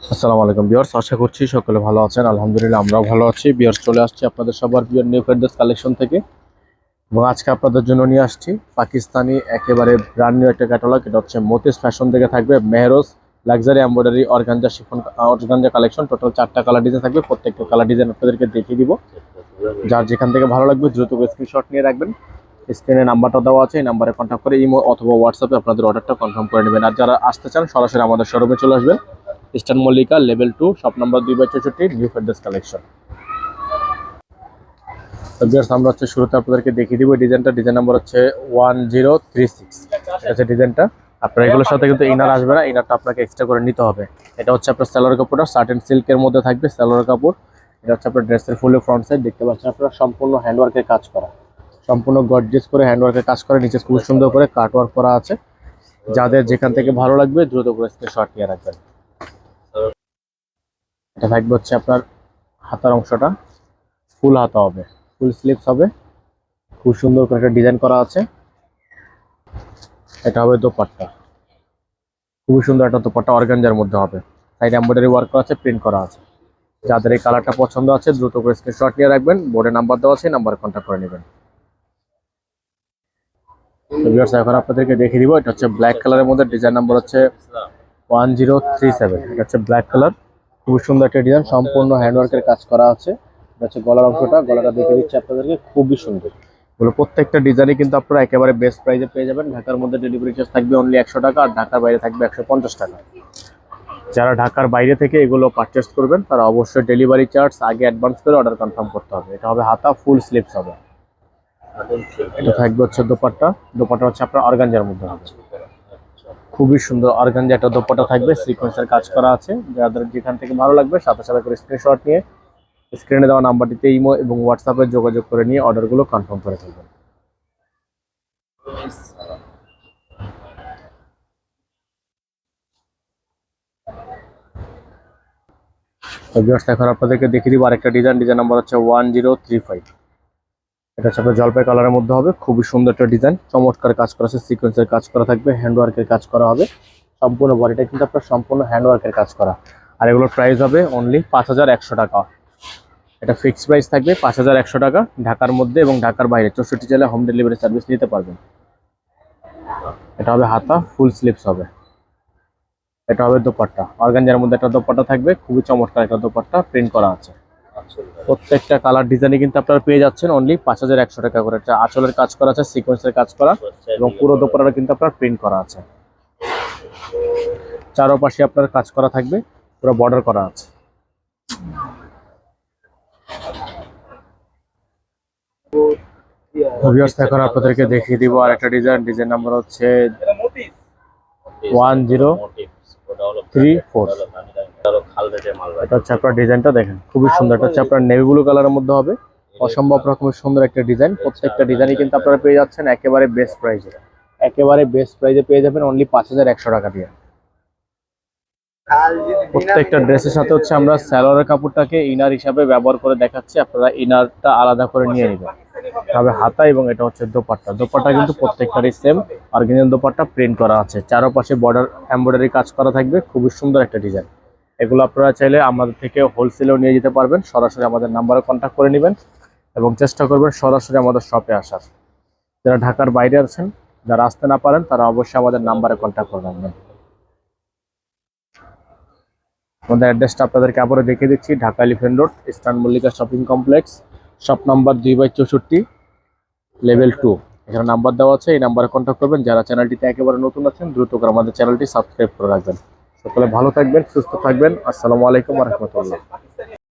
আসসালামু আলাইকুম ভিউয়ার্স, আশা করছি সকলে ভালো আছেন। আলহামদুলিল্লাহ আমরাও ভালো আছি। ভিউয়ার্স, চলে আসছি আপনাদের সবার প্রিয় নিউ ফেরদৌস কালেকশন থেকে এবং আজকে আপনাদের জন্য নিয়ে আসছি পাকিস্তানি একেবারে ব্র্যান্ড নিউ একটা ক্যাটালগ। এটা হচ্ছে মতিস ফ্যাশন থেকে থাকবে Mehroz luxury embroidery organza chiffon organza collection. Total 4টা কালার ডিজাইন থাকবে, প্রত্যেকটা কালার ডিজাইন আপনাদেরকে দেখিয়ে দিব। যার যেখান থেকে ভালো লাগবে দ্রুত স্ক্রিনশট নিয়ে রাখবেন। স্ক্রিনে নাম্বারটা দেওয়া আছে, এই নাম্বারে কন্ট্যাক্ট করে ইমো অথবা হোয়াটসঅ্যাপে আপনাদের অর্ডারটা কনফার্ম করে নেবেন। আর যারা আসতে চান সরাসরি আমাদের শোরুমে চলে আসবেন, eastern Mallika level 2 shop number 2/64 new Ferdous collection. তো ভিউয়ার্স, আমরা হচ্ছে শুরুতে আপনাদেরকে দেখিয়ে দিব ডিজাইনটা। ডিজাইন নাম্বার হচ্ছে 1036। এটা হচ্ছে ডিজাইনটা। আপনার এগুলোর সাথে কিন্তু ইনার আসবে না, ইনারটা আপনাকে এক্সট্রা করে নিতে হবে। এটা হচ্ছে আপনার সালোয়ার কাপড়টা সার্টেন সিল্কের মধ্যে থাকবে সালোয়ার কাপড়। এটা হচ্ছে আপনার ড্রেসের ফুল ফ্রন্ট সাইড দেখতে পাচ্ছেন আপনারা, সম্পূর্ণ হ্যান্ডওয়ার্কের কাজ করা, সম্পূর্ণ গর্জিয়াস করে হ্যান্ডওয়ার্কের কাজ করে, নিচে খুব সুন্দর করে কাট ওয়ার্ক করা আছে। যাদের যেখান থেকে ভালো লাগবে দ্রুত করে স্ক্রিনশট নিয়ে রাখবেন। এটা থাকবে হচ্ছে আপনার হাতার অংশটা ফুল হাতা হবে, ফুল স্লিভস হবে, খুব সুন্দর করে একটা ডিজাইন করা আছে। এটা হবে দোপাট্টা, খুবই সুন্দর একটা দোপাট্টা অর্গানজার মধ্যে হবে, সাইড এমব্রয়ডারি ওয়ার্ক করা আছে, প্রিন্ট করা আছে। যাদের এই কালারটা পছন্দ আছে দ্রুত করে স্ক্রিনশট নিয়ে রাখবেন, বোর্ডে নাম্বার দেওয়া আছে, নাম্বারে কন্ট্যাক্ট করে নেবেন। তো ভিউয়ার্স, এখন আপনাদেরকে দেখিয়ে দিব, এটা হচ্ছে ব্ল্যাক কালারের মধ্যে, ডিজাইন নাম্বার হচ্ছে 1037। এটা হচ্ছে ব্ল্যাক কালার, খুব সুন্দর একটা ডিজাইন, সম্পূর্ণ হ্যান্ডওয়ার্কের কাজ করা আছে। এটা হচ্ছে গলার অংশটা, গলাটা দেখে দিচ্ছি আপনাদেরকে, খুবই সুন্দর। এগুলো প্রত্যেকটা ডিজাইনই কিন্তু আপনারা একেবারে বেস্ট প্রাইসে পেয়ে যাবেন। ঢাকার মধ্যে ডেলিভারি চার্জ থাকবে অনলি 100 টাকা, আর ঢাকার বাইরে থাকবে 150 টাকা। যারা ঢাকার বাইরে থেকে এগুলো পারচেস করবেন তারা অবশ্যই ডেলিভারি চার্জ আগে অ্যাডভান্স করে অর্ডার কনফার্ম করতে হবে। এটা হবে হাতা, ফুল স্লিভস হবে। এটা থাকবে হচ্ছে দোপাট্টা, দোপাট্টা হচ্ছে আপনার অর্গানজার মধ্যে হবে, খুবই সুন্দর অর্গানজা একটা দোপাট্টা থাকবে, সিকোয়েন্সের কাজ করা আছে। যাদের যেখান থেকে ভালো লাগবে সাথে সাথে করে স্ক্রিনশট নিয়ে স্ক্রিনে দেওয়া নাম্বারটিতে ইমো এবং হোয়াটসঅ্যাপে যোগাযোগ করে নিয়ে অর্ডারগুলো কনফার্ম করে ফেলবেন। তো ভিউয়ার্স, এখন আপনাদেরকে দেখিয়ে দিব আরেকটা ডিজাইন। ডিজাইন নাম্বার হচ্ছে 1035। এটা হচ্ছে আপনার জলপাই কালারের মধ্যে হবে, খুবই সুন্দর একটা ডিজাইন, চমৎকার কাজ করা আছে, সিকোয়েন্সের কাজ করা থাকবে, হ্যান্ডওয়ার্কের কাজ করা হবে। সম্পূর্ণ বডিটা কিন্তু আপনার সম্পূর্ণ হ্যান্ডওয়ার্কের কাজ করা। আর এগুলোর প্রাইস হবে অনলি 5100 টাকা। এটা ফিক্সড প্রাইস থাকবে 5100 টাকা, ঢাকার মধ্যে এবং ঢাকার বাইরে 64 জেলায় হোম ডেলিভারি সার্ভিস নিতে পারবেন। এটা হবে হাতা, ফুল স্লিভস হবে। এটা হবে দোপাট্টা, অর্গানজার মধ্যে একটা দোপাট্টা থাকবে, খুবই চমৎকার একটা দোপাট্টা, প্রিন্ট করা আছে। প্রত্যেকটা কালার ডিজাইনে কিন্তু আপনারা পেয়ে যাচ্ছেন অনলি 5100 টাকা করে। এটা আঁচলের কাজ করা আছে, সিকোয়েন্সের কাজ করা, এবং পুরো দোপাট্টাটা কিন্তু আপনার প্রিন্ট করা আছে। চারপাশে আপনার কাজ করা থাকবে, পুরো বর্ডার করা আছে। ভিউয়ার্স, এখন আপনাদেরকে দেখিয়ে দিব আর একটা ডিজাইন। ডিজাইন নাম্বার হচ্ছে 1034। এটা হচ্ছে আপনার ডিজাইনটা দেখেন, খুবই সুন্দর। এটা হচ্ছে আপনার নেভি ব্লু কালারের মধ্যে হবে, অসম্ভব রকমের সুন্দর একটা ডিজাইন। প্রত্যেকটা ডিজাইনই কিন্তু আপনারা পেয়ে যাচ্ছেন একেবারে বেস্ট প্রাইসে, একেবারে বেস্ট প্রাইসে পেয়ে যাবেন অনলি 5100 টাকা দিয়ে। প্রত্যেকটা ড্রেসের সাথে হচ্ছে আমরা সালোয়ারের কাপড়টাকে ইনার হিসাবে ব্যবহার করে দেখাচ্ছি, আপনারা ইনারটা আলাদা করে নিয়ে নেবেন। তবে হাতা এবং এটা হচ্ছে দোপাট্টা, দোপাট্টা কিন্তু প্রত্যেকটারই সেম অরিজিনাল দোপাট্টা, প্রিন্ট করা আছে, চারপাশে বর্ডার এমব্রয়ডারি কাজ করা থাকবে, খুবই সুন্দর একটা ডিজাইন। এগুলো আপনারা চাইলে আমাদের থেকে হোলসেলেও নিয়ে যেতে পারবেন, সরাসরি আমাদের নাম্বারে কন্ট্যাক্ট করে নেবেন এবং চেষ্টা করবেন সরাসরি আমাদের শপে আসার। যারা ঢাকার বাইরে আছেন, যারা আসতে না পারেন, তারা অবশ্যই আমাদের নাম্বারে কন্ট্যাক্ট করে নেবেন। আমাদের অ্যাড্রেসটা আপনাদেরকে আবারও দেখিয়ে দিচ্ছি, Dhaka elephant road, eastern Mallika shopping complex, shop number 2/64 level 2। এখানে নাম্বার দেওয়া আছে, এই নাম্বারে কন্ট্যাক্ট করবেন। যারা চ্যানেলটিতে একেবারে নতুন আছেন দ্রুত করে আমাদের চ্যানেলটি সাবস্ক্রাইব করে রাখবেন। সকলে ভালো থাকবেন, সুস্থ থাকবেন। আসসালামু আলাইকুম ওয়া রাহমাতুল্লাহ।